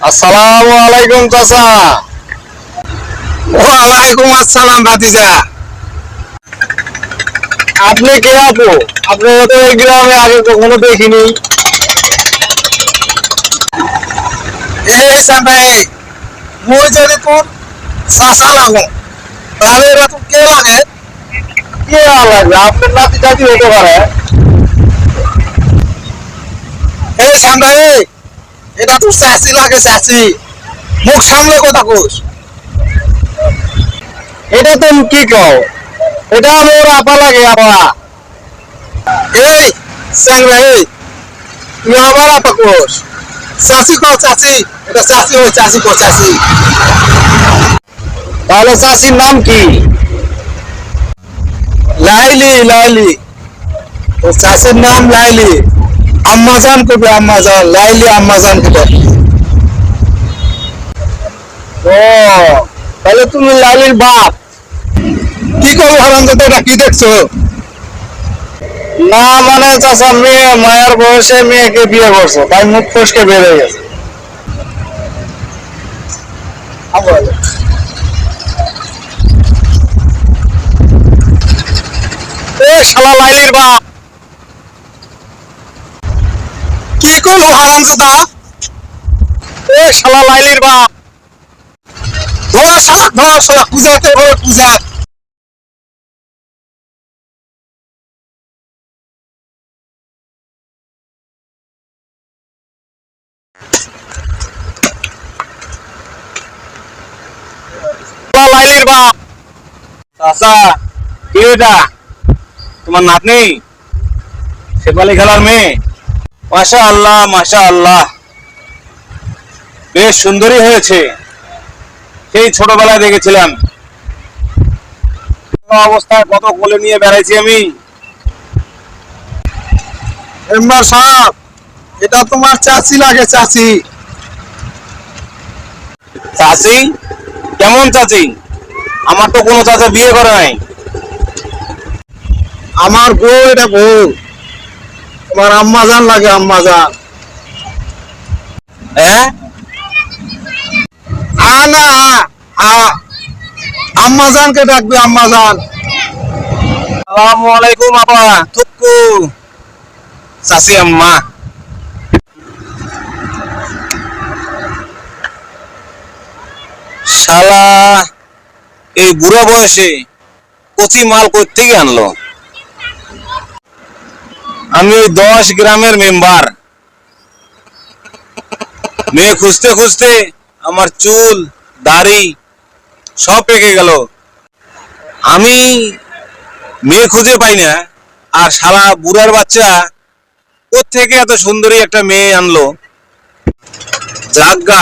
আসসালামু আলাইকুম চাচা। ওয়ালাইকুম আসসালাম ভাতিজা। আপনি কে আপু? আপনাকে তো এই গ্রামে আগে কখনো দেখিনি। এই সামনে মুই যদি তোর চাচা লাগো তাহলে এরা তোর কে লাগে? কে লাগবে? আপনার নাতি টাতি হতে পারে। এই সামনে এটা তোর চাচি লাগে, চাচি। মুখ সামনে কথা কোস। এটা তুমি কি কও? এটা আমার আপা লাগে, আপা। এই সামনে তুই আমার আপা কোস। চাচি কো চাচি, এটা চাচি ওই চাচি কো চাচি। তাহলে চাচির নাম কি? লাইলি, লাইলি। তোর চাচির নাম লাইলি। আম্মাজান কবি, আম্মাজান। লাইলি আম্মাজান কবি। ও, তাহলে তুমি লাইলির বাপ? কি করবো হারামজাদা, এটা কি দেখছো? না মানে চাচা, মেয়ে মায়ের বয়সে মেয়েকে বিয়ে করছো, তাই মুখ ফসকে বের হয়ে গেছে। এ শালা লাইলির বাপ! কি করবো হারামজাদা? এ শালা লাইলির বাপ! ধর শালা, ধর শালা, পূজাতে বড় পূজা। শালা লাইলির বাপ! চাচা, কি এটা? তোমার নাতনি? শেফালি খেলার মেয়ে? মাশা আল্লাহ, মাশা আল্লাহ, বেশ সুন্দরী হয়েছে। সেই ছোটবেলায় দেখেছিলাম, অবস্থায় কত কোলে নিয়ে বেড়াইছি আমি। মেম্বার সাহেব, এটা তোমার চাচি লাগে, চাচি। চাচি? কেমন চাচি? আমার তো কোনো চাচা বিয়ে করে নাই। আমার বউ, এটা বউ। তোমার আম্মাজান লাগে, আম্মাজান। হ্যাঁ? না, আম্মাজানকে ডাকবে, আম্মাজান। আসসালামু আলাইকুম আপা। থুকু চাচি আম্মা। শালা এই বুড়া বয়সে কচি মাল কই থেকে আনলো? আমি ওই 10 গ্রামের মেম্বার। মেয়ে খুঁজতে খুঁজতে আমার চুল দাড়ি সব পেকে গেল। আমি মেয়ে খুঁজে পাই না, আর শালা বুড়ার বাচ্চা কোত্থেকে এত সুন্দরী একটা মেয়ে আনলো। যাজ্ঞা,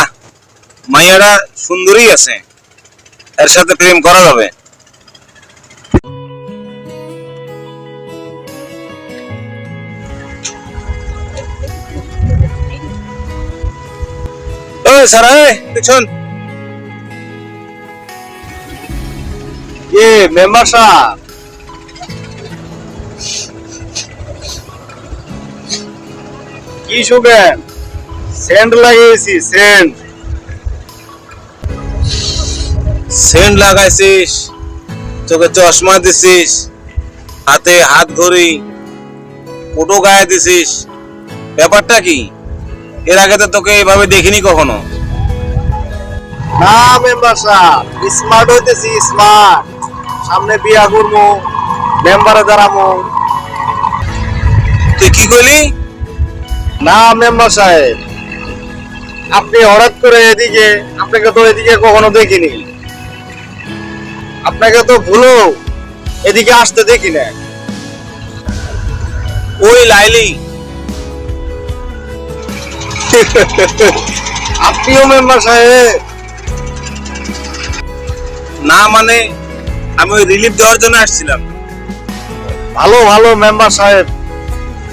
মাইয়ারা সুন্দরী আছে, এর সাথে প্রেম করা যাবে। ওই সারা, দেখুন এ মেম্বার সাহেব, কি শুকেন? সেন্ট লাগিয়েছি, সেন্ট। সেন্ট লাগাইছিস, চোখে চশমা দিছিস, হাতে হাত ঘড়ি, ফটো গায়ে দিছিস, ব্যাপারটা কি? এর আগে তো তোকে এইভাবে দেখিনি কখনো। না মেম্বার সাহেব, স্মার্ট হইতেছি, স্মার্ট। সামনে বিয়া করবো, মেম্বারে দাঁড়াবো। তুই কি কইলি? না মেম্বার সাহেব, আপনি হঠাৎ করে এদিকে, আপনাকে তো এদিকে কখনো দেখিনি। আপনাকে তো ভুলো এদিকে আসতে দেখি না। ওই লাইলি? আপনিও মেম্বার সাহেব? না মানে আমি ওই রিলিফ দেওয়ার জন্য আসছিলাম। ভালো ভালো মেম্বার সাহেব,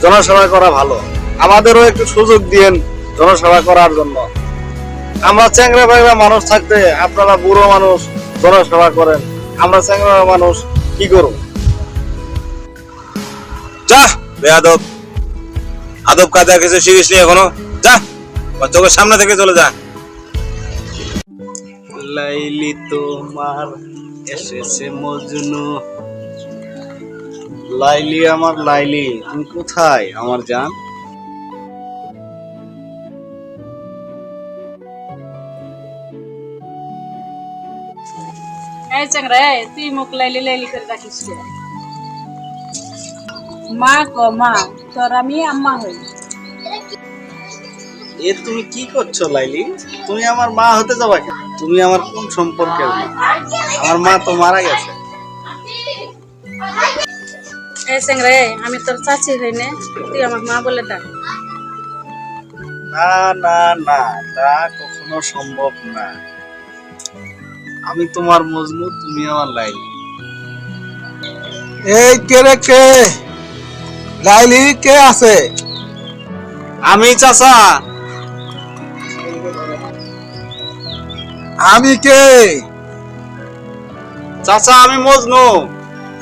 জনসেবা করা ভালো। আমাদেরও একটু সুযোগ দিয়েন জনসেবা করার জন্য। আমরা চ্যাংরা ব্যাংরা মানুষ থাকতে আপনারা বুড়ো মানুষ জনসেবা করেন, আমরা চ্যাংরা মানুষ কি করব? বেয়াদব, আদব কায়দা কিছু শিখিসনি এখনো? যা, আমার চোখের সামনে থেকে চলে যা। লাইলি তোমার এসেছে মজনু, লাইলি আমার লাইলি, তুমি কোথায় আমার জান? এই চ্যাংরা, এই তুই মুখ লাইলি লাইলি করে রাখিস কে? মা গো মা, তোর আমি আম্মা হই। এ তুমি কি করছো লাইলি? তুমি আমার মা হতে যাবা কেন? তুমি আমার কোন সম্পর্কের মা? আমার মা তো মারা গেছে। এই চ্যাংরা, এই আমি তোর চাচি হই না, তুই আমার মা বলে ডাক। না না না, তা কখনো সম্ভব না। আমি তোমার মজনু, তুমি আমার লাইলি। এই কে রে কে? লাইলি কে আছে? আমি চাচা। আমি কে? চাচা আমি মজনু।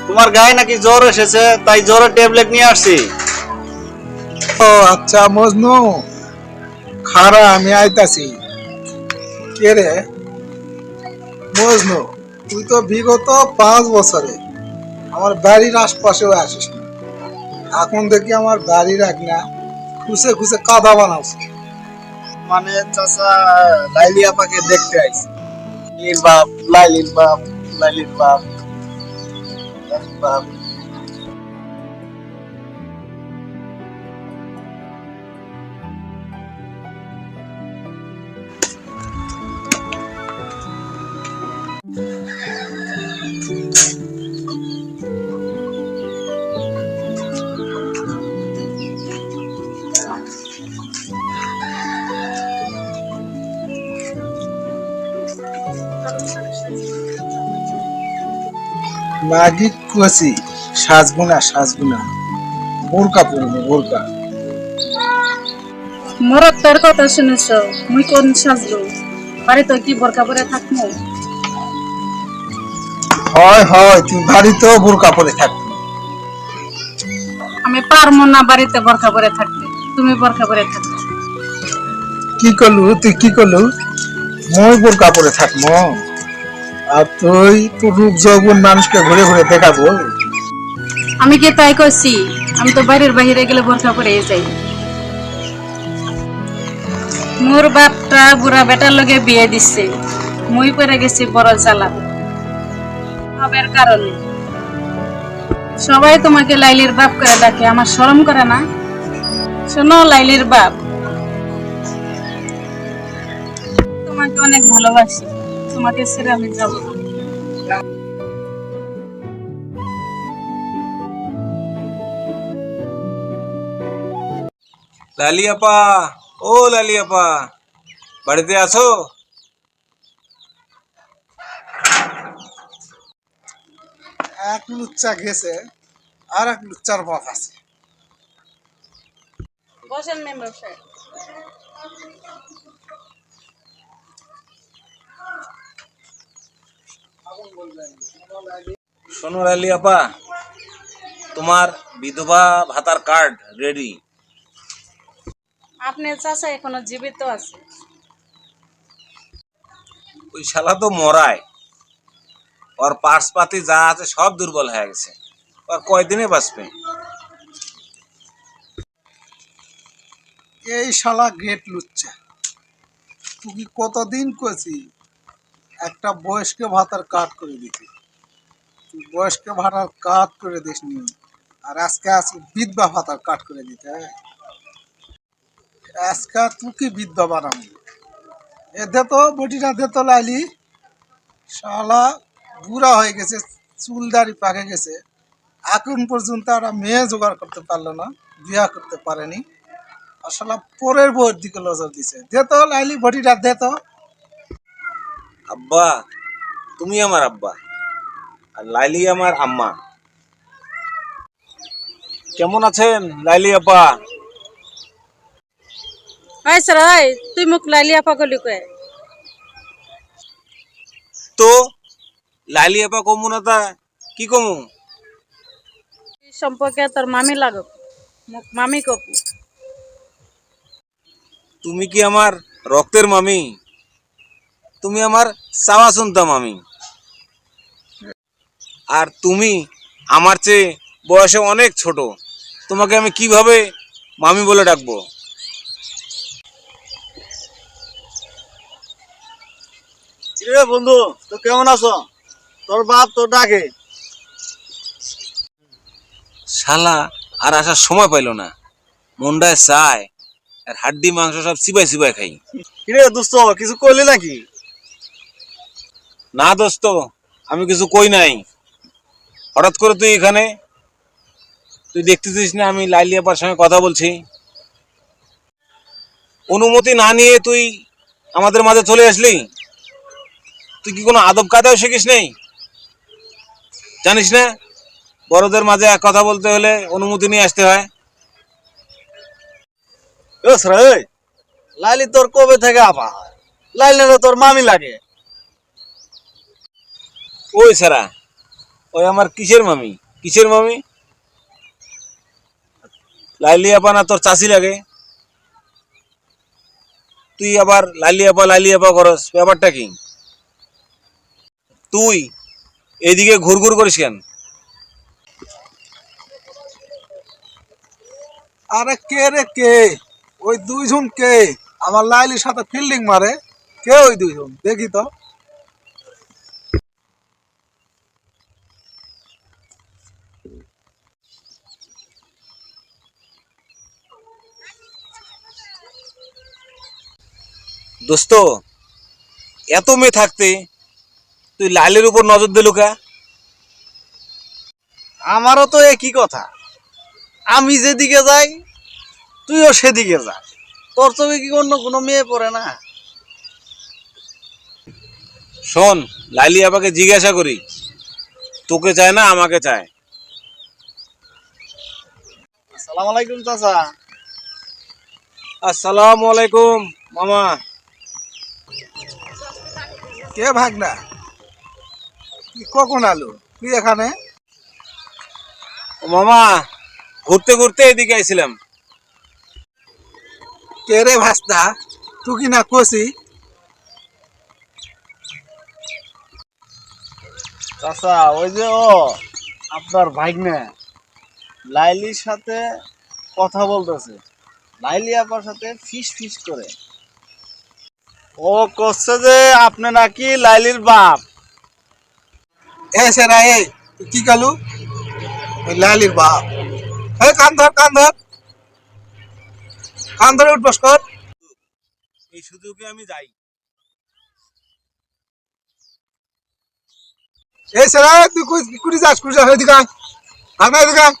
তোমার গায়ে নাকি জ্বর এসেছে, তাই জ্বরের ট্যাবলেট নিয়ে আসছি। ও আচ্ছা মজনু, খারা আমি আইতাছি। কে রে? মজনু, তুই তো বিগত 5 বছরে আমার বাড়ির আশপাশেও আসিস না। এখন দেখি আমার বাড়ির এক না খুঁজে খুঁজে কাদা বানাস। মানে চাচা, লাইলি আপাকে দেখতে আইছি। লাইলির বাপ, লাইলির বাপ, লাইলির বাপ, লাইলির বাপ। মাগি কুয়াছি সাজবো না সাজবো না, বোরকা পরবো বোরকা। মোর তোর কথা শুনেছ, মুই কোন সাজলো? বাড়িতে কি বোরকা পরে থাকবো? হয় হয়, তুই বাড়িতেও বোরকা পরে থাকবি। আমি পারবো না বাড়িতে বোরকা পরে থাকতে, তুমি বোরকা পরে থাকো। কি করলু তুই, কি করলু? মই বোরকা পরে থাকবো আর তুই তোর রূপ যৌবন মানুষকে ঘুরে ঘুরে দেখাবো? আমি কি তাই কইছি? আমি তো বাড়ির বাইরে গেলে বোরকা পরে যাই। মোর বাপটা বুড়া বেটার লগে বিয়ে দিছে, মুই পরে গেছি বড় জ্বালা ভাবের কারণে। সবাই তোমাকে লাইলির বাপ করে ডাকে, আমার শরম করে না? শোনো লাইলির বাপ, তোমাকে অনেক ভালোবাসি, তোমাকে ছেড়ে আমি যাব না। লালি আপা, ও লালি আপা, বাড়িতে আছো? এক লুচ্চা গেছে আর এক লুচ্চার বাপ আছে। বসেন মেম্বার সাহেব। শোনো লালি আপা, তোমার বিধবা ভাতার কার্ড রেডি। আপনার চাচা এখনো জীবিত আছে। ওই শালা তো মরায়, ওর পার্সপাতি যা আছে সব দুর্বল হয়ে গেছে, আর কয়দিনে বাঁচবে? এই শালা গ্রেট লুচ্চা, তুই কতদিন কইছি একটা বয়স্ক ভাতার কাট করে দিতে, তুই বয়স্ক ভাতার কাট করে দিসনি, আর আজকে আজকে বিধবা ভাতার কাট করে দিতে। আজকে তুই কি বিধবা বানাবি? এ দে তো বটিটা দে তো লাইলি, শালা বুড়া হয়ে গেছে, চুল দাড়ি পাকে গেছে, এখন পর্যন্ত একটা মেয়ে জোগাড় করতে পারলো না, বিয়া করতে পারেনি, আর শালা পরের বউয়ের দিকে নজর দিছে। দে তো লাইলি বটিটা দে তো। আব্বা, তুমি আমার আব্বা আর লাইলি আমার আম্মা। কেমন আছেন লাইলি আপা? হাই স্যার, হাই, তুই মুখ লাইলি আপা কলি কয়ে? তো লাইলি আপা কমু না তা কি কমু? এই সম্পর্কে তোর মামি লাগো। মোক মামি কপু। তুমি কি আমার রক্তের মামি? তুমি আমার চাওয়া শুনতা মামি। আর তুমি আমার চেয়ে বয়সে অনেক ছোট, তোমাকে আমি কিভাবে মামি বলে ডাকবো? রে বন্ধু, তো কেমন আছো? তোর বাপ তোর ডাকে। শালা আর আসার সময় পাইলো না, মন্ডায় চায় আর হাড্ডি মাংস সব চিবাই চিবাই খাই। কিরে দোস্ত, কিছু করলি নাকি? না দোস্ত, আমি কিছু কই নাই। হঠাৎ করে তুই এখানে, তুই দেখতেছিস না আমি লাইলি আপার সঙ্গে কথা বলছি। অনুমতি না নিয়ে তুই আমাদের মাঝে চলে আসলি। তুই কি কোনো আদব কায়দাও শিখিস নেই? জানিস না বড়দের মাঝে এক কথা বলতে হলে অনুমতি নিয়ে আসতে হয়। লাইলি তোর কবে থেকে আপা হয়? লাইলি তোর মামি লাগে। ওই সারা, ওই আমার কিসের মামি? কিসের মামি? লাইলি আপা না তোর চাষি লাগে? তুই আবার লাইলি আপা করস, ব্যাপারটা কি? তুই এদিকে ঘুরঘুর করিস কেন? আরে কে রে কে? ওই দুইজন কে আমার লাইলির সাথে ফিল্ডিং মারে? কে ওই দুইজন? দেখি তো। দোস্ত, এত মেয়ে থাকতে তুই লাইলের উপর নজর দিলু কা? আমারও তো একই কথা। আমি যেদিকে যাই তুইও সেদিকে যা। তোর চোখে কি অন্য কোনো মেয়ে পড়ে না? শোন, লাইলি আপাকে জিজ্ঞাসা করি, তোকে চায় না আমাকে চায়? আসসালামু আলাইকুম চাচা। আসসালামু আলাইকুম মামা। কে ভাগনা? তুই কখন আলো তুই এখানে? ও মামা, ঘুরতে ঘুরতে এদিকে আইছিলাম। কে রে ভাস্তা? তুই কি না কষি? চাচা ওই যে আপনার ভাগ্নে লাইলির সাথে কথা বলতেছে, লাইলি আপার সাথে ফিস ফিস করে। ও করছে যে আপনি নাকি লাইলির বাপ। এ সেরা এই তুই কি কালু? ওই লালির বাপ। এই কান ধর কান ধর, কান ধরে উঠবস কর। এই সুযোগে আমি যাই। এই সেরা তুই কুড়ি যাস এদিকে আয়। ভাগনা এদিকে আয়।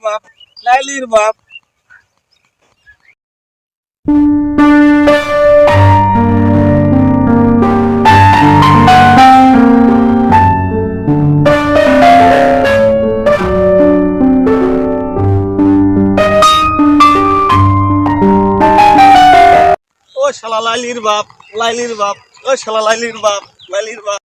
বাপ, লাইলির বাপ। ও শালা লাইলির বাপ, লাইলির বাপ, ও শালা লাইলির বাপ, লাইলির বাপ।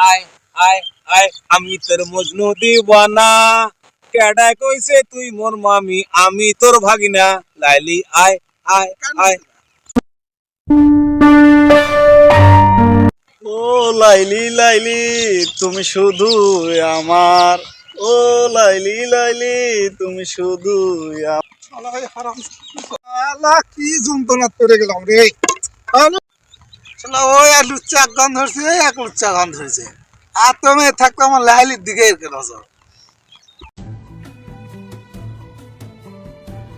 আয় আয় আয়, আমি তোর মজনু দিওয়ানা, কেডায় কইছে তুই মোর মামি, আমি তোর ভাগিনা। লাইলি আয় আয় আয়। ও লাইলি লাইলি তুমি শুধু আমার, ও লাইলি লাইলি তুমি শুধু শালা এই হারাম। শালা কি যন্ত্রণা করে গেলাম রে। শালা ওই এক লুচ্চা গান ধরছে, এক লুচ্চা গান ধরেছে। আর তুমি থাকতো আমার লাইলির দিকে নজর।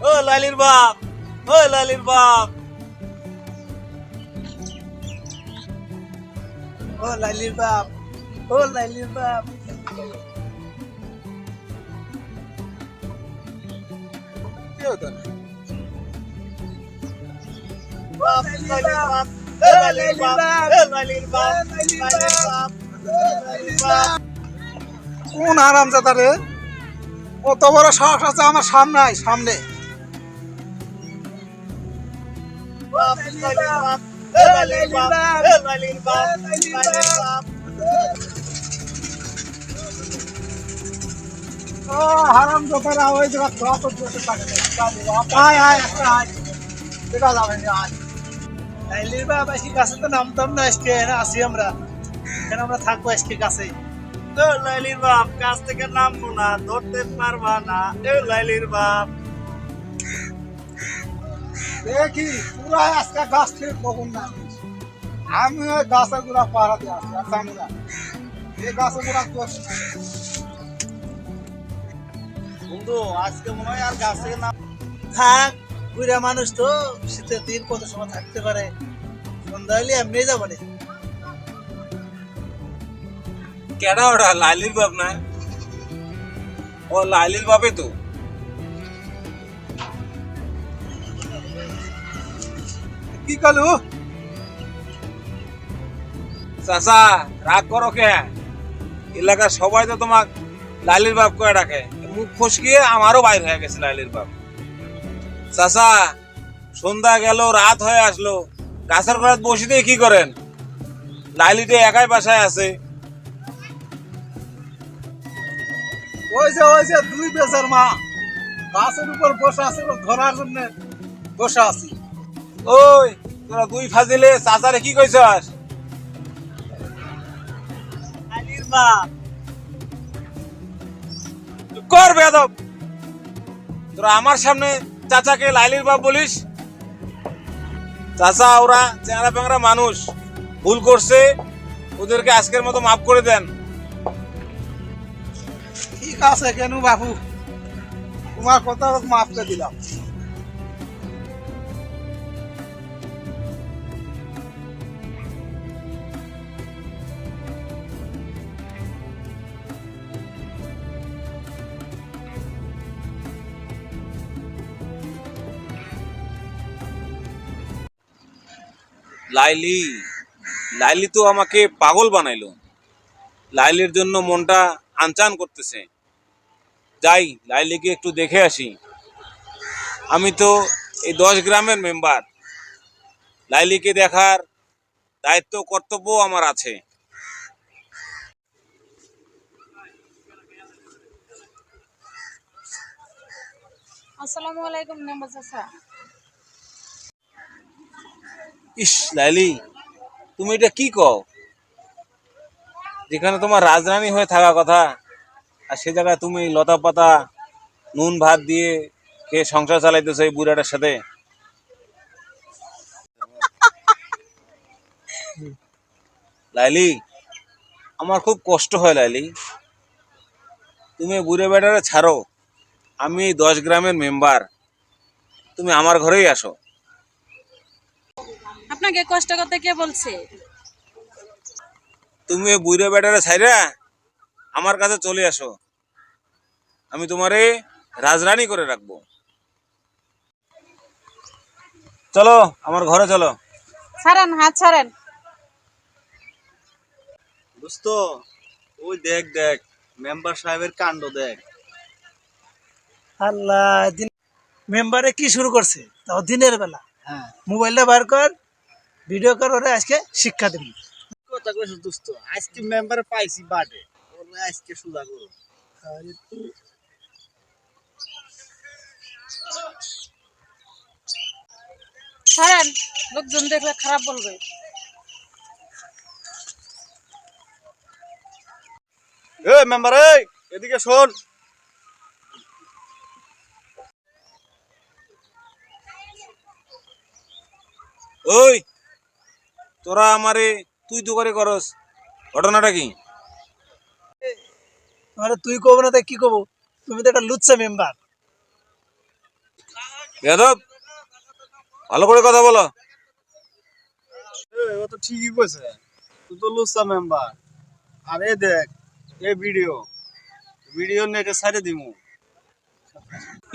ও লাইলির বাপ, ও লাইলির বাপ। ও লাইলির বাপ, ও লাইলির বাপ। কি হতো না? বাপ, লাইলির বাপ, ও লাইলির বাপ, ও লাইলির বাপ, লাইলির বাপ, লাইলির বাপ। কোন হারামজাদা রে? কত বড় সাহস আছে আমার সামনে আয়, সামনে। বাপ, লাইলির বাপ, ও লাইলির বাপ, ও লাইলির বাপ, লাইলির বাপ। ও হারাম দোকানা ওই জায়গা কত বসে থাকে আয় আয় একটা আয় দেখা যাবে না আয় লাইলির বাপ আজকে কাছে তো নামতাম না আজকে আসি আমরা এখানে আমরা থাকবো আজকে কাছে ও লাইলির বাপ কাছ থেকে নামবো না, ধরতে পারবা না। এ লাইলির বাপ দেখি পুরা আজকে গাছ থেকে কখন নামিস আমি ওই গাছের গুড়া পাহাড়াতে আসি আর জানি না এই গাছের গুড়া বন্ধু আজকে মনে হয় আর গাছ থেকে নাম থাক। বুড়া মানুষ তো শীতের দিন কত সময় থাকতে পারে, সন্ধ্যা হলে এমনি যাবো না। কেডা ওটা লাইলির বাপ না? ও লাইলির বাপে তো। কি কালু চাচা রাগ করো কে? এলাকার সবাই তো তোমাক লাইলির বাপ করে ডাকে, মুখ ফসকিয়ে আমারও বাইর হয়ে গেছে লাইলির বাপ। চাচা সন্ধ্যা গেল, রাত হয়ে আসলো, গাছের ঘরে বসিতে কি করেন? লাইলিতে একাই বাসায় আছে। ওই যে দুই বেচার মা গাছের উপর বসে আছে ধরার জন্য বসে আছি ওই তোরা দুই ফাজিলে চাচারে কি কইছস? লাইলির বাপ কর বেয়াদব, তোরা আমার সামনে চাচাকে লাইলির বাপ বলিস? চাচা ওরা চেংড়া পেংড়া মানুষ, ভুল করছে, ওদেরকে আজকের মতো মাফ করে দেন। ঠিক আছে কেন বাবু তোমার কথা মাফ করে দিলাম লাইলি লাইলি তো আমাকে পাগল বানাইলো, লাইলির জন্য মনটা আনচান করতেছে। যাই লাইলিকে একটু দেখে আসি। আমি তো এই 10 গ্রামের মেম্বার, লাইলিকে দেখার দায়িত্ব কর্তব্য আমার আছে। আসসালামু আলাইকুম মেম্বার চাচা। ইস লাইলি, তুমি এটা কি কও? যেখানে তোমার রাজরানী হয়ে থাকা কথা, আর সে জায়গায় তুমি লতা পাতা নুন ভাত দিয়ে খেয়ে সংসার চালাইতেছো এই বুড়াটার সাথে। লাইলি আমার খুব কষ্ট হয় লাইলি, তুমি বুড়ে বেটারে ছাড়ো, আমি এই 10 গ্রামের মেম্বার, তুমি আমার ঘরেই আসো। আপনাকে কষ্ট করতে কে বলছে? তুমি বুড়ে বেটারে ছাইরা আমার কাছে চলে আসো, আমি তোমারে রাজরানী করে রাখবো। চলো আমার ঘরে চলো। ছাড়েন, হাত ছাড়েন। দোস্ত ওই দেখ দেখ মেম্বার সাহেবের কাণ্ড দেখ। আল্লাহ দিন মেম্বারে কি শুরু করছে তাও দিনের বেলা হ্যাঁ মোবাইলটা বার কর ভিডিও কর ওরে আজকে শিক্ষা দিবি কথা কইছিস দোস্ত, আজকে মেম্বার পাইছি বাটে, ওরে আজকে সুদা করো। ছাড়েন, লোকজন দেখলে খারাপ বলবে। এই মেম্বার এই এদিকে শোন। ওই তোরা আমারে তুই তো করে করস, ঘটনাটা কি? আরে তুই কব না তাই কি কব, তুমি তো একটা লুচ্চা মেম্বার। বেয়াদব, ভালো করে কথা বলো। ও তো ঠিকই কইছে, তুই তো লুসা মেম্বার। আরে দেখ এই ভিডিও ভিডিও নেটে ছাড়ে দিমু।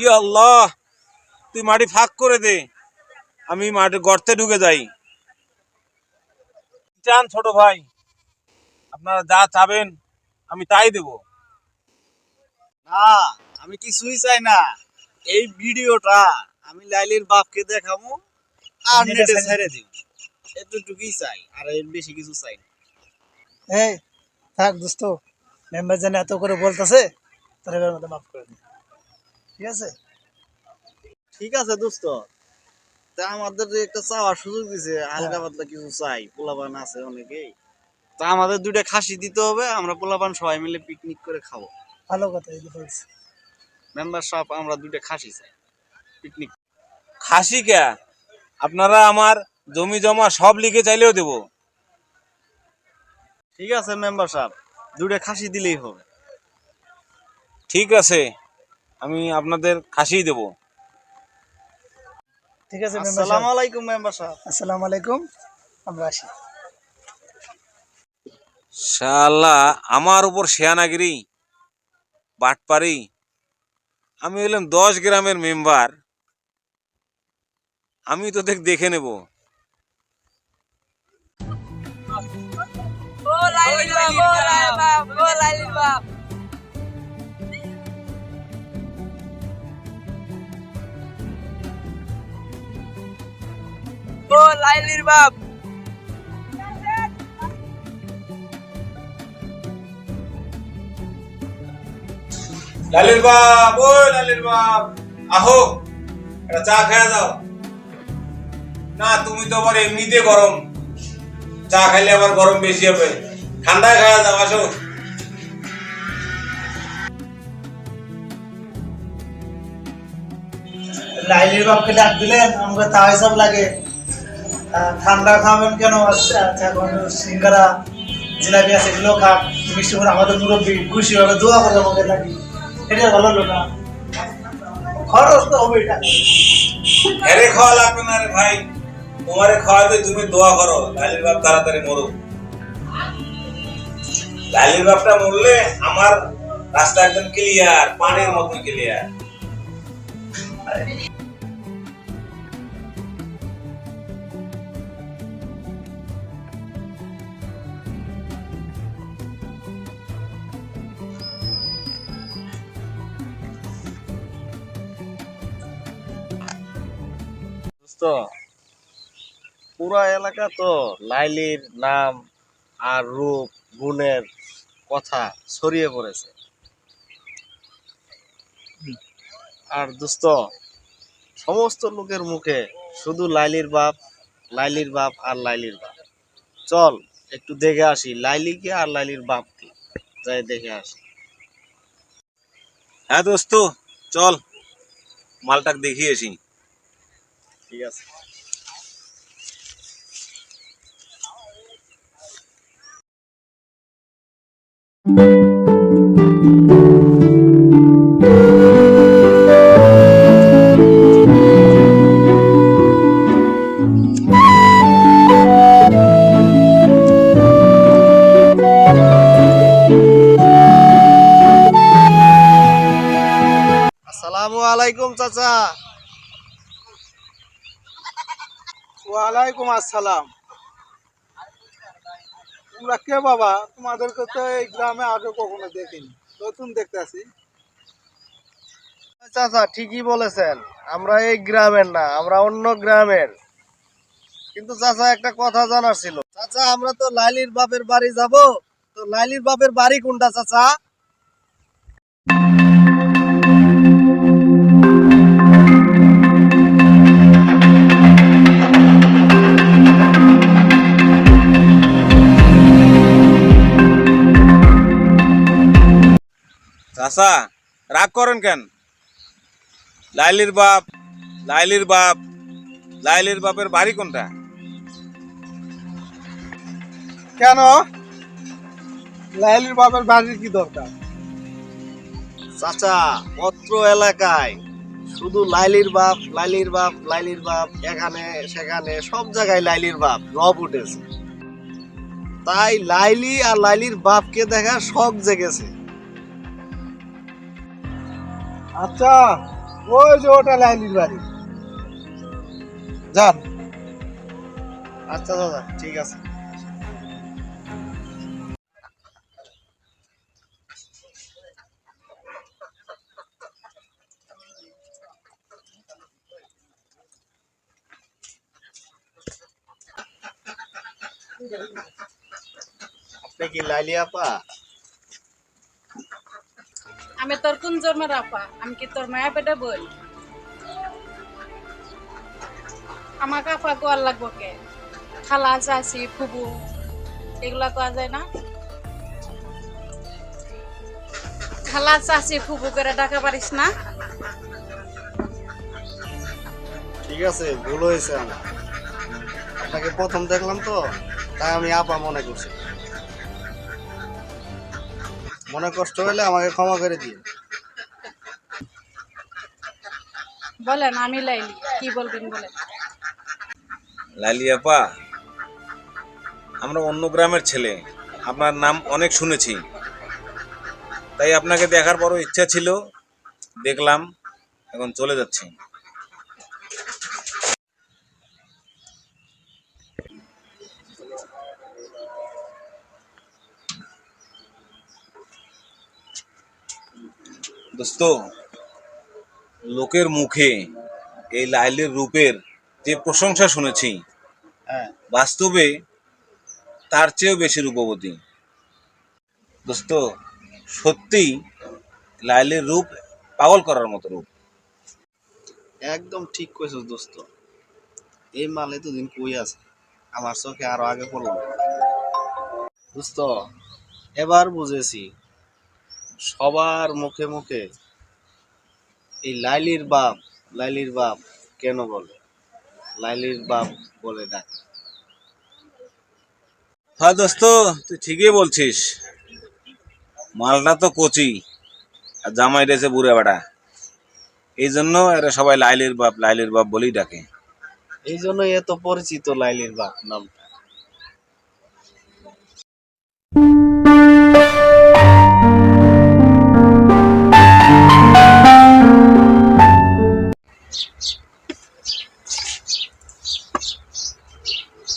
ই আল্লাহ, তুই মাটি ফাঁক করে দে, আমি মাটির গর্তে ঢুকে যাই। চান ছোট ভাই, আপনারা যা চাবেন আমি তাই দেব। না আমি কিছুই চাই না, এই ভিডিওটা আমি লাইলির বাপকে দেখাবো আর নেটে ছেড়ে দিব, এতটুকুই চাই, আর এর বেশি কিছু চাই না। এই থাক দোস্ত, মেম্বার জানে এত করে বলতেছে, তো তোর এবার মতো মাফ করে দিই, ঠিক আছে? ঠিক আছে দোস্ত, তা আমাদের যে একটা চাওয়ার সুযোগ দিছে, হালকা পাতলা কিছু চাই, পোলাপান আছে অনেকেই, তা আমাদের দুইটা খাসি দিতে হবে, আমরা পোলাপান সবাই মিলে পিকনিক করে খাবো। ভালো কথা এই বলছি। মেম্বার সাহেব, আমরা দুইটা খাসি চাই পিকনিক। খাসি কে? আপনারা আমার জমি জমা সব লিখে চাইলেও দেবো। ঠিক আছে মেম্বার সাহেব, দুইটা খাসি দিলেই হবে। ঠিক আছে, আমি আপনাদের খাসিই দেবো। ঠিক আছে আসসালামু আলাইকুম মেম্বার সাহেব। আসসালামু আলাইকুম, আমরা আসি। শালা আমার উপর শেয়ানাগিরি, বাটপারি। আমি হলাম 10 গ্রামের মেম্বার, আমি তো দেখে নেব। লালির বাপ, ও লালির বাপ, আহো একটা চা খেয়ে যাও। না, তুমি তো আবার এমনিতে গরম, চা খাইলে আবার গরম বেশি হবে, ঠান্ডায় খেয়ে যাও, আসো। লাইলির বাপকে ডাক দিলেন, আমাকে তা হিসাব লাগে। ঠান্ডা খাবেন কেন? আচ্ছা আচ্ছা, সিঙ্গারা জিলাপি আছে, এগুলো খান। মিষ্টি করে আমাদের মুরব্বী খুশি হবে, দোয়া করে আমাকে লাগি। এটা ভালো হলো না? খরচ তো হবে এটা। হেরে খাওয়া লাগবে না রে ভাই, তোমারে খাওয়াবে, তুমি দোয়া করো লালির বাপ তাড়াতাড়ি মরুক। লালির বাপটা মরলে আমার রাস্তা একদম ক্লিয়ার, পানির মতো ক্লিয়ার। দোস্ত, পুরা এলাকা তো লাইলির নাম আর রূপ গুণের কথা ছড়িয়ে পড়েছে। আর দোস্ত, সমস্ত লোকের মুখে শুধু লাইলির বাপ, লাইলির বাপ আর লাইলির বাপ। চল একটু দেখে আসি লাইলিকে আর লাইলির বাপকে, যাই দেখে আসি। হ্যাঁ দোস্ত, চল মালটাকে দেখিয়ে আসি। ঠিক আছে। আসসালামু আলাইকুম চাচা। ওয়ালাইকুম আসসালাম। তোমরা কে বাবা? তোমাদেরকে তো এই গ্রামে আগে কখনো দেখিনি, নতুন দেখতেছি। চাচা ঠিকই বলেছেন, আমরা এই গ্রামের না, আমরা অন্য গ্রামের। কিন্তু চাচা একটা কথা জানার ছিল। চাচা, আমরা তো লাইলির বাপের বাড়ি যাব, তো লাইলির বাপের বাড়ি কোনটা চাচা? চাচা রাগ করেন কেন? লাইলির বাপ, লাইলির বাপ, লাইলির বাপের বাড়ি কোনটা? কেন? লাইলির বাবার বাড়ির কি দরকার? চাচা, অত্র এলাকায় শুধু লাইলির বাপ, লাইলির বাপ, লাইলির বাপ, এখানে সেখানে সব জায়গায় লাইলির বাপ রব উঠেছে। তাই লাইলি আর লাইলির বাপকে দেখা শখ জেগেছে। আচ্ছা, ওই যে ওটা লাইলির বাড়ি, যান। আচ্ছা দাদা, ঠিক আছে। আপনি কি লাইলি আপা? আমি তোর কোন জন্মের আপা? আমি কি তোর মায়া পেটে বই? আমাকে আপা কোয়ার লাগবো কে? খালা চাচি ফুবু এগুলা কোয়া যায় না? খালা চাচি ফুবু করে ডাকা পারিস না? ঠিক আছে, ভুল হয়েছে আমার। আপনাকে প্রথম দেখলাম তো, তাই আমি আপা মনে করছি। মনে কষ্ট হলে আমাকে ক্ষমা করে দিন। বলেন, আমি লাইলি, কি বলবেন বলেন। লাইলি আপা, আমরা অন্য গ্রামের ছেলে, আপনার নাম অনেক শুনেছি, তাই আপনাকে দেখার বড় ইচ্ছা ছিল, দেখলাম, এখন চলে যাচ্ছি। দোস্ত, লোকের মুখে এই লাইলির রূপের যে প্রশংসা শুনেছি, হ্যাঁ, বাস্তবে তার চেয়েও বেশি রূপবতী। দোস্ত, সত্যি লাইলির রূপ পাগল করার মতো রূপ। একদম ঠিক কইছিস দোস্ত। এই মাল এতদিন কই আছে, আমার চোখে আরো আগে পড়লো না। দোস্ত, এবার বুঝেছি সবার মুখে মুখে এই লাইলির বাপ কেন বলে, লাইলির বাপ বলে ডাকে। হ্যাঁ দোস্ত, তুই ঠিকই বলছিস, মালটা তো কচি আর জামাই রয়েছে বুড়া বেটা, এই জন্য এরা সবাই লাইলির বাপ বলেই ডাকে। এই জন্য এত পরিচিত লাইলির বাপ নামটা।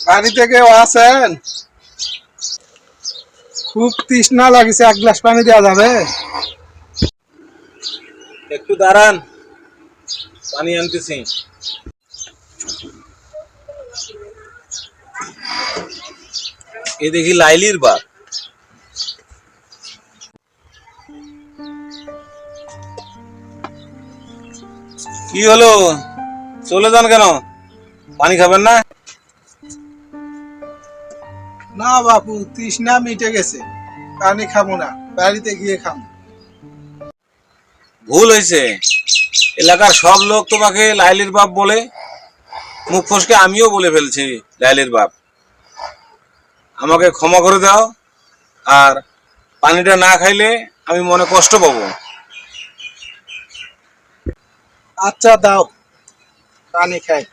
বাড়িতে কেউ আছেন? খুব তৃষ্ণা লাগিছে, এক গ্লাস পানি দেওয়া যাবে? একটু দাঁড়ান, পানি আনতেছি। এ দেখি লাইলির বাপ। কি হলো, চলে যান কেন? পানি খাবেন না? না বাপু, তৃষ্ণা মিটে গেছে, পানি খাবো না, বাড়িতে গিয়ে খাবো। ভুল হয়েছে, এলাকার সব লোক তোমাকে লাইলির বাপ বলে, মুখ ফসকে আমিও বলে ফেলছি লাইলির বাপ। আমাকে ক্ষমা করে দাও, আর পানিটা না খাইলে আমি মনে কষ্ট পাবো। আচ্ছা দাও, পানি খাই।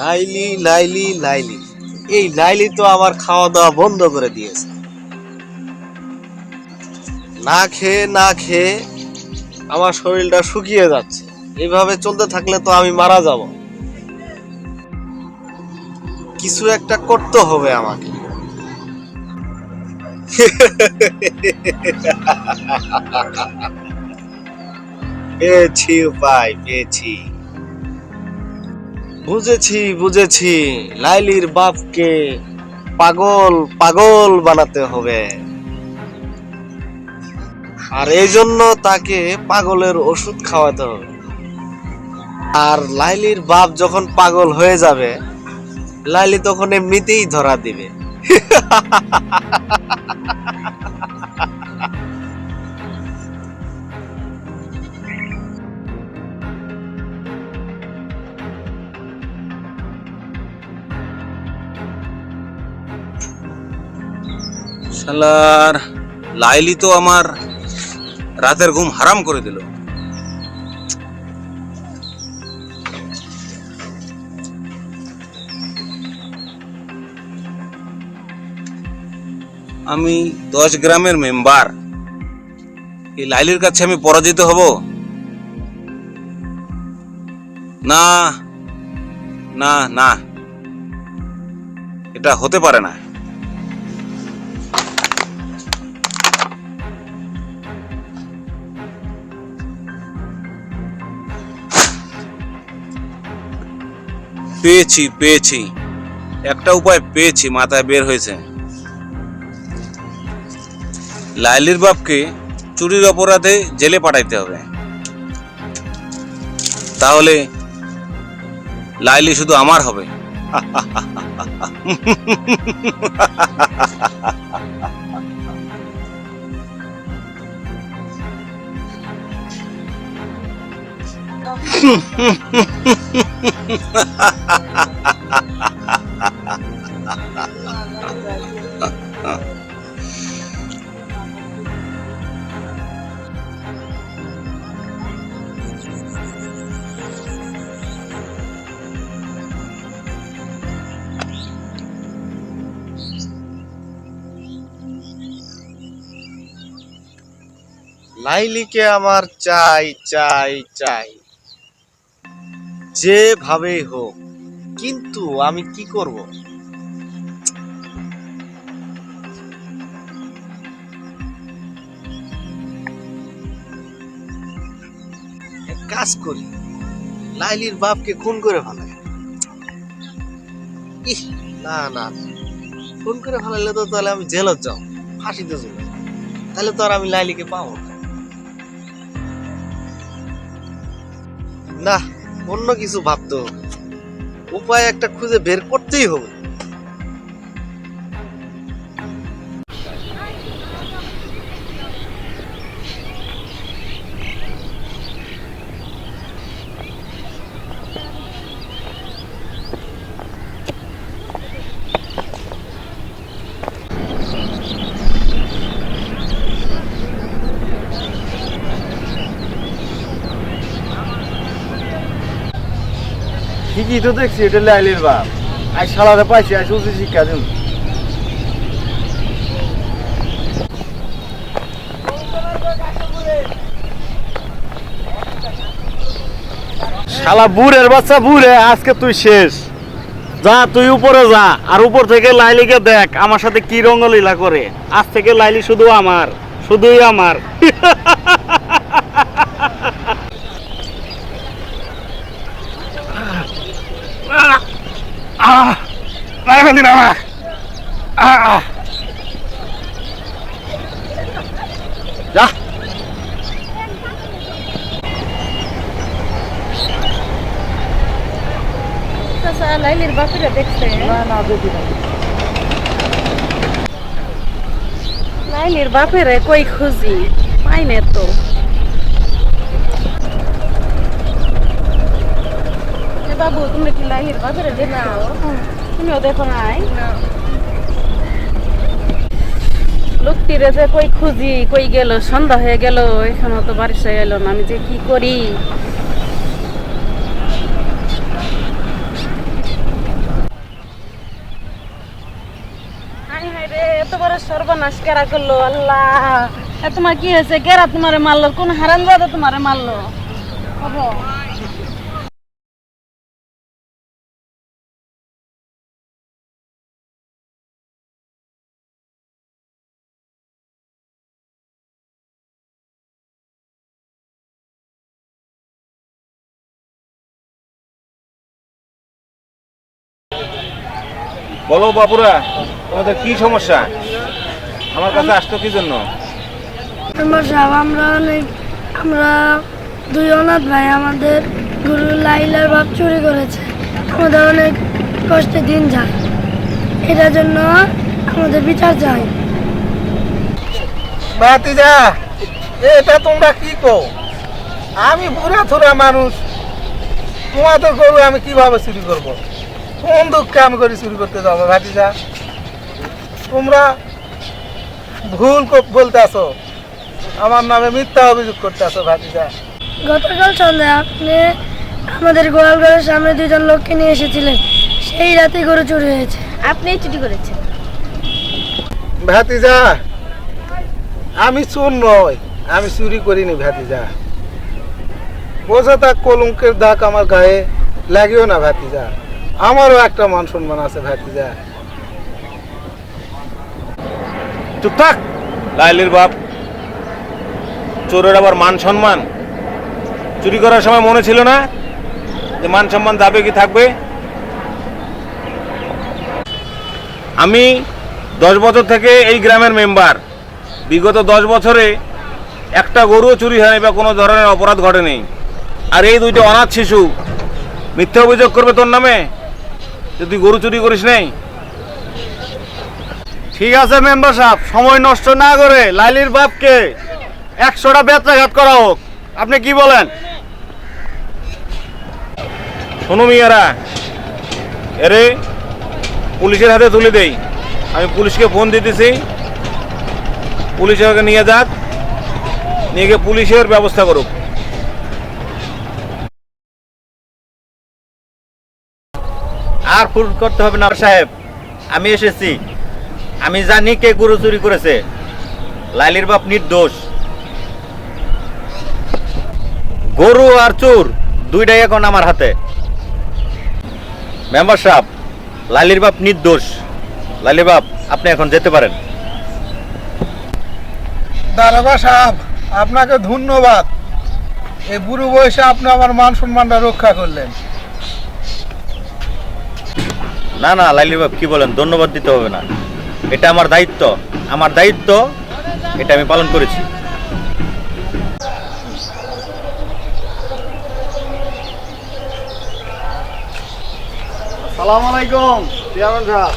লাইলি লাইলি লাইলি, এই লাইলি তো আমার খাওয়া দাওয়া বন্ধ করে দিয়েছে। না খেয়ে আমার শরীরটা শুকিয়ে যাচ্ছে। এইভাবে চলতে থাকলে তো আমি মারা যাব। কিছু একটা করতে হবে আমাকে। পেয়েছি উপায়, পেয়েছি। বুঝেছি, লাইলির বাপকে পাগল বানাতে হবে, আর এই জন্য তাকে পাগলের ওষুধ খাওয়াতে হবে। আর লাইলির বাপ যখন পাগল হয়ে যাবে, লাইলি তখন এমনিতেই ধরা দিবে। শালার লাইলি তো আমার রাতের ঘুম হারাম করে দিল। আমি 10 গ্রামের মেম্বার, এই লাইলির কাছে আমি পরাজিত হব না? না না, এটা হতে পারে না। পেয়েছি পেয়েছি, একটা উপায় পেয়েছি, মাথায় বের হয়েছে। লাইলির বাপকে চুরির অপরাধে জেলে পাঠাইতে হবে, তাহলে লাইলি শুধু আমার হবে। লাইলিকে আমার চাই চাই চাই, যেভাবেই হোক। কিন্তু আমি কি করব? এক কাজ করি, লাইলির বাপকে খুন করে ফেলাই। ইহ, না না, খুন করে ফেলাইলে তো তাহলে আমি জেলত যাও, ফাঁসিতে চলে, তাহলে তো আর আমি লাইলিকে পাবো না। না, অন্য কিছু ভাবতে হবে, উপায় একটা খুঁজে বের করতেই হবে। ঠিকই তো দেখছি, এটা লাইলির বাপ। আজ শালারে পাইছি, আজ উচিত শিক্ষা দিন। শালা বুড়ের বাচ্চা বুড়ে, আজকে তুই শেষ। যা তুই উপরে যা, আর উপর থেকে লাইলিকে দেখ আমার সাথে কি রঙ্গলীলা করে। আজ থেকে লাইলি শুধু আমার, শুধুই আমার। যা চাচা, লাইলির বাপেরা দেখছে? না দেখি না। লাইলির বাপেরে কই খুঁজি, পাই না তো। এ বাবু, তুমি কি লাইলির বাপেরে দেখছো? তুমিও দেখো নাই? লোকটিরে যে কই খুঁজি, কই গেল, সন্ধ্যা হয়ে গেল, এখনো তো বাড়িতে এলো না। আমি যে কি করি? হাই হাই রে, এত বড় সর্বনাশ কেরা করলো! আল্লাহ, তোমার কি হয়েছে? কেরা তোমারে মারলো? কোন হারামজাদা তোমারে মারলো? বাবা, বলো বাপুরা, তোমাদের কি সমস্যা? আমার কাছে আসতো কি জন্য? আমরা দুই অনাথ ভাই, আমাদের গুরু লাইলার বাপ চুরি করেছে। আমাদের অনেক কষ্টে দিন যায়, এটার জন্য আমাদের বিচার চাই। ভাতিজা, এটা তোমরা কি কো? আমি বুড়া থুরা মানুষ, তোমাদের গরু আমি কিভাবে চুরি করব? কোন দুঃখে আমি করে চুরি করতে যাবো? ভাতিজা, তোমরা ভুল বলতে আসো, আমার নামে মিথ্যা অভিযোগ করতে আসো। ভাতিজা, গতকাল সন্ধ্যায় আপনি আমাদের গোয়াল ঘরের সামনে দুজন লোককে নিয়ে এসেছিলেন, সেই রাতে গরু চুরি হয়েছে। আপনি চুরি করেছেন? ভাতিজা, আমি চোর নয়, আমি চুরি করিনি। ভাতিজা, বোঝা থাক, কলঙ্কের দাগ আমার গায়ে লাগিও না। ভাতিজা, আমারও একটা মান সম্মান আছে ভাতিজা। চুপ থাক। লাইলির বাপ, চোরের আবার মান সম্মান? চুরি করার সময় মনে ছিল না যে মান সম্মান যাবে কি থাকবে? আমি 10 বছর থেকে এই গ্রামের মেম্বার। বিগত 10 বছরে একটা গরুও চুরি হয়নি বা কোনো ধরনের অপরাধ ঘটেনি। আর এই দুইটা অনাথ শিশু মিথ্যা অভিযোগ করবে তোর নামে যে তুই গরু চুরি করিস নাই। ঠিক আছে মেম্বার সাহেব, সময় নষ্ট না করে লাইলির বাপকে 100টা বেত্রাঘাত করা হোক। আপনি কি বলেন? শোনো মিয়ারা, এরে পুলিশের হাতে তুলে দেই। আমি পুলিশকে ফোন দিতেছি, পুলিশ ওকে নিয়ে যাক, নিয়ে গিয়ে পুলিশের ব্যবস্থা করুক। আর ফোন করতে হবে না সাহেব, আমি এসেছি। আমি জানি কে গরু চুরি করেছে। লাইলির বাপ নির্দোষ। গরু আর চোর দুইটাই এখন আমার হাতে। মেম্বার সাহেব, লাইলির বাপ নির্দোষ। লাইলির বাপ, আপনি এখন যেতে পারেন। দারোগা সাহেব, আপনাকে ধন্যবাদ। এই বুড়ো বয়সে আপনি আমার মান সম্মানটা রক্ষা করলেন। না না লাইলির বাপ, কি বলেন? ধন্যবাদ দিতে হবে না, এটা আমার দায়িত্ব। আমার দায়িত্ব, এটা আমি পালন করেছি। সালাম আলাইকুম চেয়ারম্যান সাহেব।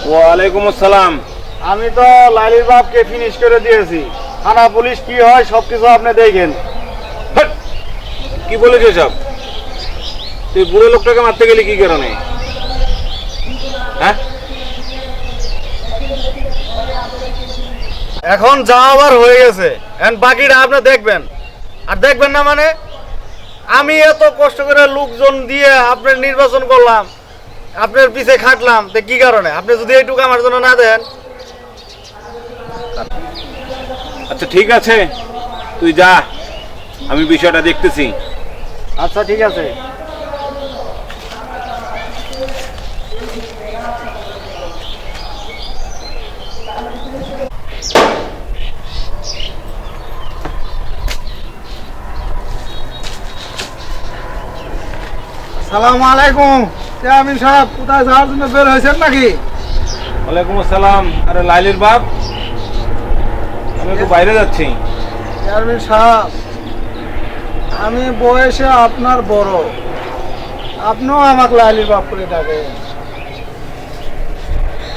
ওয়ালাইকুম আসসালাম। আমি তো লাইলির বাপকে ফিনিশ করে দিয়েছি। থানা পুলিশ কি হয় সবকিছু আপনি দেখেন। হাট! কি বলেছে সব? তুই বুড়ো লোকটাকে মারতে গেলি কি কারণে? হ্যাঁ, এখন যা আবার হয়ে গেছে, এখন বাকিটা আপনি দেখবেন। আর দেখবেন না মানে? আমি এত কষ্ট করে লোকজন দিয়ে আপনার নির্বাচন করলাম, আপনার পিছে খাটলাম, তো কি কারণে? আপনি যদি এইটুকু আমার জন্য না দেন। আচ্ছা ঠিক আছে, তুই যা, আমি বিষয়টা দেখতেছি। আচ্ছা ঠিক আছে। সালাম আলাইকুম চেয়ারম্যান সাহেব, কোথায় যাওয়ার জন্য বের হয়েছেন নাকি? ওয়ালাইকুম আসসালাম। আরে লাইলির বাপ, আমি একটু বাইরে যাচ্ছি। চেয়ারম্যান সাহেব, আমি বয়সে আপনার বড়, আপনিও আমাকে লাইলির বাপ করে ডাকেন।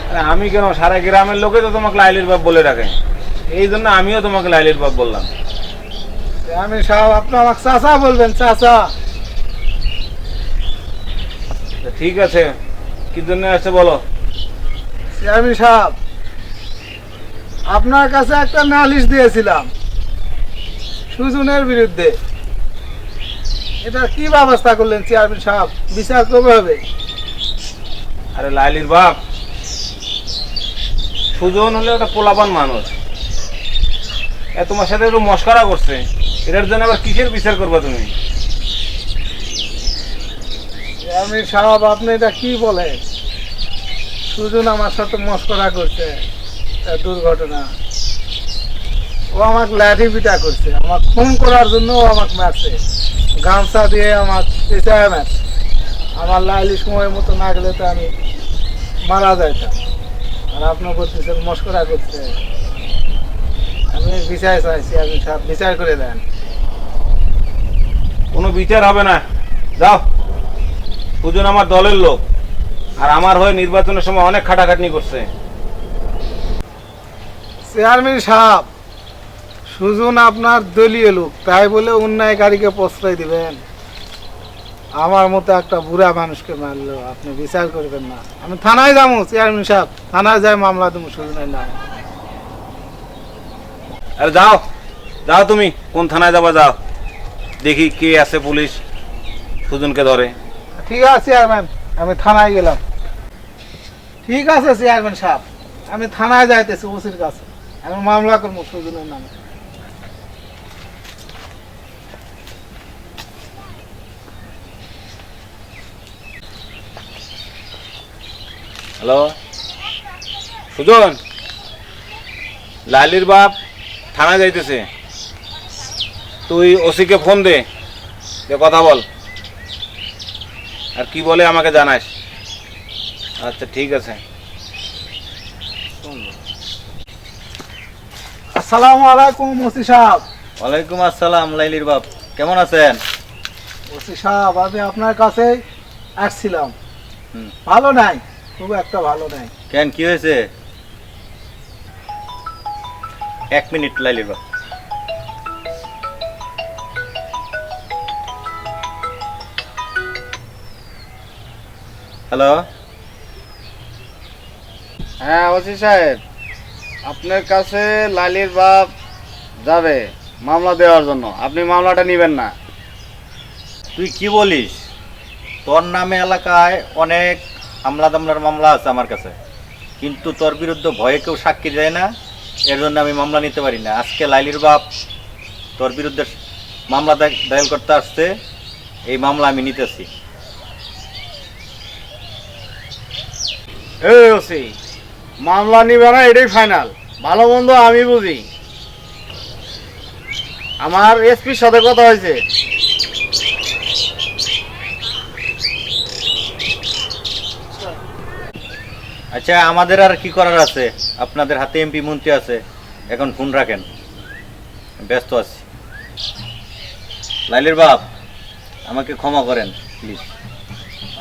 আরে আমি কেন, সারা গ্রামের লোকে তো তোমাকে লাইলির বাপ বলে রাখে, এই জন্য আমিও তোমাকে লাইলির বাপ বললাম। চেয়ারম্যান সাহেব, আপনি আমাকে চাচা বলবেন, চাচা। তা ঠিক আছে, কি জন্য আসছে বলো। চেয়ারম্যান সাহেব, আপনার কাছে একটা নালিশ দিয়েছিলাম সুজনের বিরুদ্ধে। এটা কি ব্যবস্থা করলেন চেয়ারম্যান সাহেব? বিচার কবে হবে? আরে লাইলির বাপ, সুজন হলে একটা পোলাপান মানুষ, তোমার সাথে একটু মস্করা করছে, এটার জন্য আবার কিসের বিচার করবা তুমি? চেয়ারম্যান সাহেব, আপনি এটা কি বলেন? সুজন আমার সাথে মস্করা করছে, এটা দুর্ঘটনা। ও আমাকে লাঠি পিটা করছে, আমাকে খুন করার জন্য ও আমাকে মারছে, গামছা দিয়ে আমার পেঁচায় মারছে। আমার লাইলি সময় মতো না গেলে তো আমি মারা যাইতাম। আর আপনার বলতেছেন মস্করা করছে। আমি বিচার চাইছি, আপনি সাহেব বিচার করে দেন। কোনো বিচার হবে না, যাও। সুজন আমার দলের লোক, আর আমার হয়ে নির্বাচনের সময় অনেক খাটাখাটনি করছে। চেয়ারম্যান সাহেব, সুজন আপনার দলীয় লোক, তাই বলে অন্যায়কারীকে প্রশ্রয় দিবেন? আমার মতো একটা বুড়া মানুষকে মারলো, আপনি বিচার করবেন না? আমি থানায় যাবো চেয়ারম্যান সাহেব, থানায় যাই মামলা দেবো সুজনের নামে। আরে যাও, যাও, তুমি কোন থানায় যাবা, যাও, দেখি কে আছে পুলিশ সুজনকে ধরে। ঠিক আছে চেয়ারম্যান, আমি থানায় গেলাম। ঠিক আছে চেয়ারম্যান সাহেব, আমি থানায় যাইতেছি ওসির কাছে, আমি মামলা করবো সুজনের নামে। হ্যালো সুজন, লাইলির বাপ থানা যাইতেছে, তুই ওসিকে ফোন দে, কথা বল, আর কি বলে আমাকে জানাস। আচ্ছা ঠিক আছে। আসসালামু আলাইকুম ওসি সাহেব। ওয়ালাইকুম আসসালাম লাইলির বাপ, কেমন আছেন? ওসি সাহেব, আমি আপনার কাছে আসছিলাম। হুম। ভালো নাই, খুব একটা ভালো নাই। কেন, কি হয়েছে? 1 মিনিট লাইলির বাপ। হ্যালো। হ্যাঁ ওসি সাহেব, আপনার কাছে লাইলির বাপ যাবে মামলা দেওয়ার জন্য, আপনি মামলাটা নেবেন না। তুই কি বলিস? তোর নামে এলাকায় অনেক হামলার মামলা আছে আমার কাছে, কিন্তু তোর বিরুদ্ধে ভয়ে কেউ সাক্ষী দেয় না, এর জন্য আমি মামলা নিতে পারি না। আজকে লাইলির বাপ তোর বিরুদ্ধে মামলা দায়ের করতে আসছে, এই মামলা আমি নিতেছি। এই ওসি, মামলা নিবে না এটাই ফাইনাল, ভালো মন্দ আমি বুঝি। আমার এসপির সাথে কথা হয়েছে। আচ্ছা, আমাদের আর কি করার আছে? আপনাদের হাতে এমপি মন্ত্রী আছে, এখন ফোন রাখেন, ব্যস্ত আছি। লাইলির বাপ, আমাকে ক্ষমা করেন প্লিজ,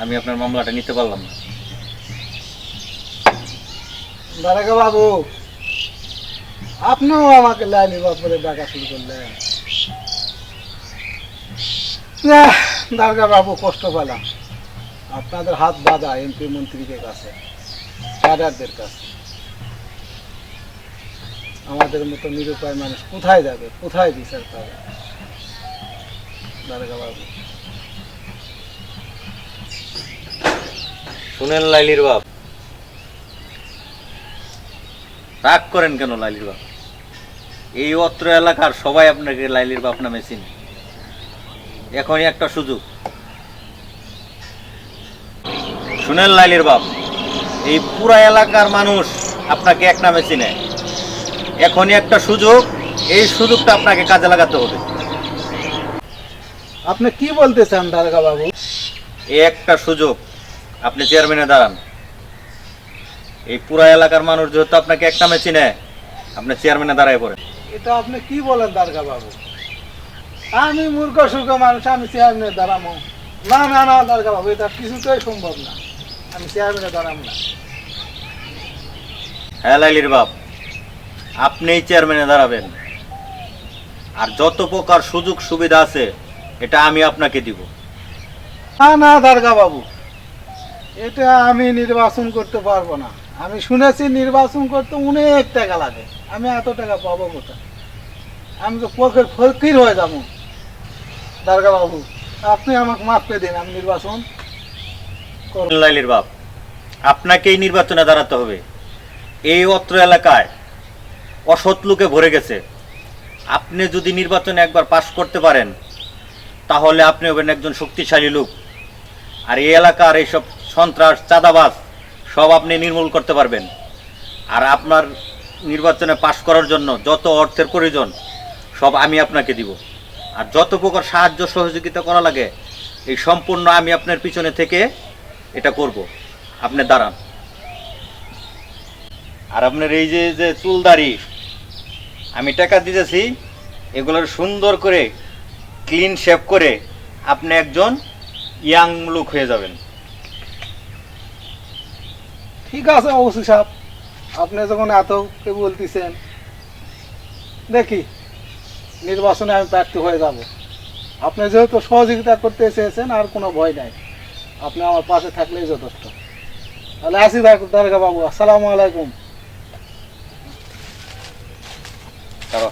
আমি আপনার মামলাটা নিতে পারলাম না। দারোগা বাবু, আপনিও আমাকে লাইলির বাপ বলে ডাকা শুরু করলেন। দারোগা বাবু, কষ্ট পেলাম। আপনাদের হাত বাঁধা এমপি মন্ত্রীদের কাছে, ক্যাডারদের কাছে। আমাদের মতো নিরুপায় মানুষ কোথায় যাবে, কোথায় বিচার পাবে? দারোগা বাবু, শুনেন লাইলির বাপ, রাগ করেন কেন লাইলির বাপ? এই অত্র এলাকার সবাই আপনাকে লাইলির বাপ নামে চিনে। এখনই একটা সুযোগ, শুনেন লাইলির বাপ, এই পুরা এলাকার মানুষ আপনাকে এক নামে চিনে। এখনই একটা সুযোগ, এই সুযোগটা আপনাকে কাজে লাগাতে হবে। আপনি কি বলতে চান দারোগা বাবু? এই একটা সুযোগ, আপনি চেয়ারম্যানে দাঁড়ান। এই পুরা এলাকার মানুষ যেহেতু আপনাকে এক নামে চিনে, আপনি চেয়ারম্যানে দাঁড়ায় পড়েন। এটা আপনি কি বলেন দারোগা বাবু? আমি মূর্খ সুর্খ মানুষ, আমি চেয়ারম্যানে দাঁড়াবো না? না না দারোগা বাবু, এটা কিছুতেই সম্ভব না। আমি চেয়ারম্যানে দাঁড়াবো না। হ্যাঁ লাইলির বাপ, আপনি চেয়ারম্যানে দাঁড়াবেন, আর যত প্রকার সুযোগ সুবিধা আছে এটা আমি আপনাকে দিব। না না দারোগা বাবু, এটা আমি নির্বাচন করতে পারবো না। আমি শুনেছি নির্বাচন করতে অনেক টাকা লাগে, আমি এত টাকা পাবো কোথায়? আমি তো পকেট ফকির হয়ে যাবো। দারোগা বাবু, আপনি আমাকে মাফ করে দিন, আমি নির্বাচন করব। লাইলির বাপ, আপনাকেই নির্বাচনে দাঁড়াতে হবে। এই অত্র এলাকায় অসৎ লোকে ভরে গেছে। আপনি যদি নির্বাচনে একবার পাশ করতে পারেন, তাহলে আপনি হবেন একজন শক্তিশালী লোক, আর এই এলাকার এইসব সন্ত্রাস চাঁদাবাজ সব আপনি নির্মূল করতে পারবেন। আর আপনার নির্বাচনে পাশ করার জন্য যত অর্থের প্রয়োজন সব আমি আপনাকে দিব, আর যত প্রকার সাহায্য সহযোগিতা করা লাগে এই সম্পূর্ণ আমি আপনার পিছনে থেকে এটা করব। আপনি দাঁড়ান। আর আপনার এই যে যে চুলদাড়ি আমি টাকা দিতেছি, এগুলোর সুন্দর করে ক্লিন শেভ করে আপনি একজন ইয়াং লুক হয়ে যাবেন। ঠিক আছে ওসি সাহেব, আপনি যখন এত কে বলতেছেন, দেখি নির্বাচনে আমি প্রার্থী হয়ে যাব। আপনি যেহেতু সহযোগিতা করতে চেয়েছেন, আর কোনো ভয় নাই, আপনি আমার পাশে থাকলেই যথেষ্ট। তাহলে আসি দারোগা বাবু, আসসালামু আলাইকুম। দাঁড়াও।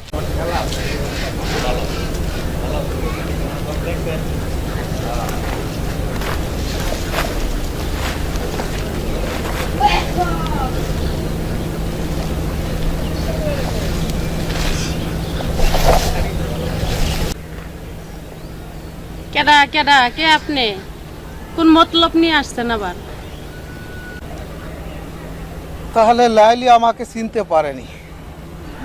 কেডা কেডা কে আপনি? কোন মতলব নিয়ে আসছেন আবার? তাহলে লাইলি আমাকে চিনতে পারেনি।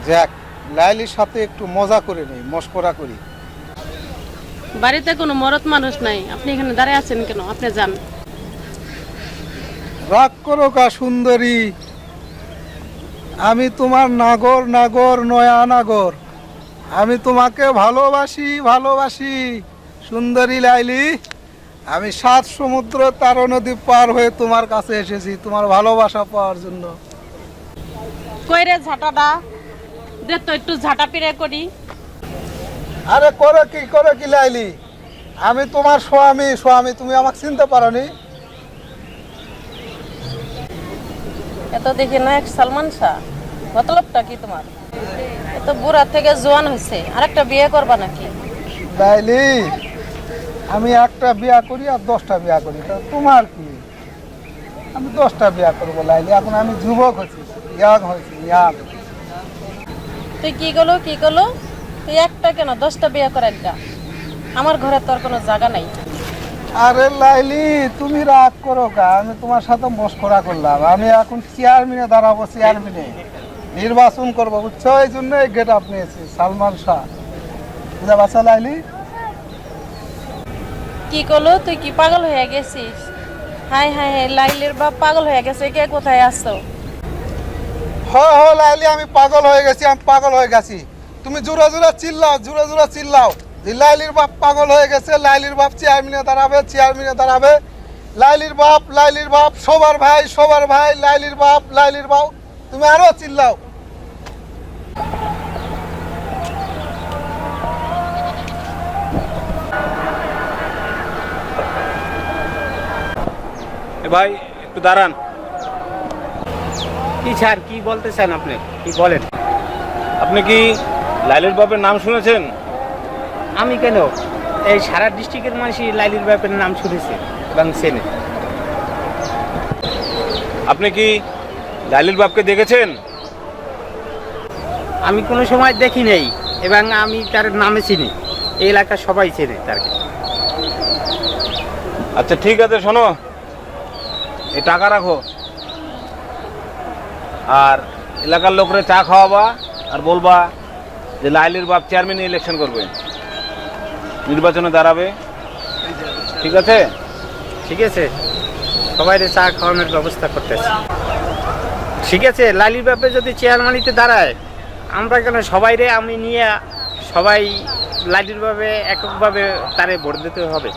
যাক, লাইলির সাথে একটু মজা করে নেই, মস্করা করি। বাড়িতে কোনো মরদ মানুষ নাই, আপনি এখানে দাঁড়িয়ে আছেন কেন? আপনি যান। রাগ করো কা সুন্দরী, আমি তোমার নাগর, নাগর নয়া নাগর। আমি তোমাকে ভালোবাসি, ভালোবাসি সুন্দরী লাইলি। আমি 7 সমুদ্র 13 নদী পার হয়ে তোমার কাছে এসেছি তোমার ভালোবাসা পাওয়ার জন্য। কইরে ঝাঁটাটা দে তো, একটু ঝাঁটা পিড়ে করি। আরে করে কি লাইলি, আমি তোমার স্বামী, স্বামী তুমি আমাকে চিনতে পারোনি? এত দেখি না এক সালমান শাহ, মতলবটা কি তোমার? এত বুড়া থেকে জোয়ান হয়েছে, আরেকটা বিয়ে করবা নাকি? লাইলি, আমি একটা বিয়া করি আর 10টা বিয়া করি, তা তোমার কি? আমি 10টা বিয়া করবো লাইলি, এখন আমি যুবক হয়েছি, ইয়াং হয়েছি, ইয়াং। তুই কি করলো তুই একটা কেন 10টা বিয়ে করে একটা? আমার ঘরে তোর কোনো জায়গা নাই। আরে লাইলি, তুমি রাগ করো কা, আমি তোমার সাথে মস্করা করলাম। আমি এখন চেয়ারম্যানে দাঁড়াবো, চেয়ারম্যানে নির্বাচন করবো, বুঝছো? এই জন্য গেট আপ নিয়েছি, সালমান শাহ। বুঝা পারছো লাইলি? কি করলো তুই? কি পাগল হয়ে গেছিস? হাই হাই হাই, লাইলির বাপ পাগল হয়ে গেছে। কে কোথায় আসছো? লাইলি, আমি পাগল হয়ে গেছি, আমি পাগল হয়ে গেছি। তুমি জোরা জোরা চিল্লাও, জোরা জোরা চিল্লাও যে লাইলির বাপ পাগল হয়ে গেছে, লাইলির বাপ চেয়ারম্যানে দাঁড়াবে, চেয়ারম্যানে দাঁড়াবে। লাইলির বাপ সবার ভাই, সবার ভাই, লাইলির বাপ, লাইলির বাপ। তুমি আরো চিল্লাও। এ ভাই একটু দাঁড়ান। কি স্যার, কি বলতে চান আপনি? কি বলেন? আপনি কি লাইলির বাপের নাম শুনেছেন? আমি কেন, এই সারা ডিস্ট্রিক্টের মানুষই লাইলির ব্যাপারে নাম শুনেছে এবং চেনে। আপনি কি লাইলির বাপকে দেখেছেন? আমি কোনো সময় দেখি নাই এবং আমি তার নামে চিনি, এই এলাকার সবাই চেনে তাকে। আচ্ছা ঠিক আছে, শোনো, এই টাকা রাখো আর এলাকার লোকরে চা খাওয়াবা আর বলবা যে লাইলির বাপ চেয়ারম্যান ইলেকশন করবে, নির্বাচনে দাঁড়াবে। ঠিক আছে? ঠিক আছে, সবাই চা খাওয়ানোর ব্যবস্থা করতেছে। ঠিক আছে, লাইলির ব্যাপারে যদি চেয়ারম্যানিতে দাঁড়ায়, আমরা কেন সবাই আমি নিয়ে সবাই লাইলির ভাবে এককভাবে তারে ভোট দিতে হবে।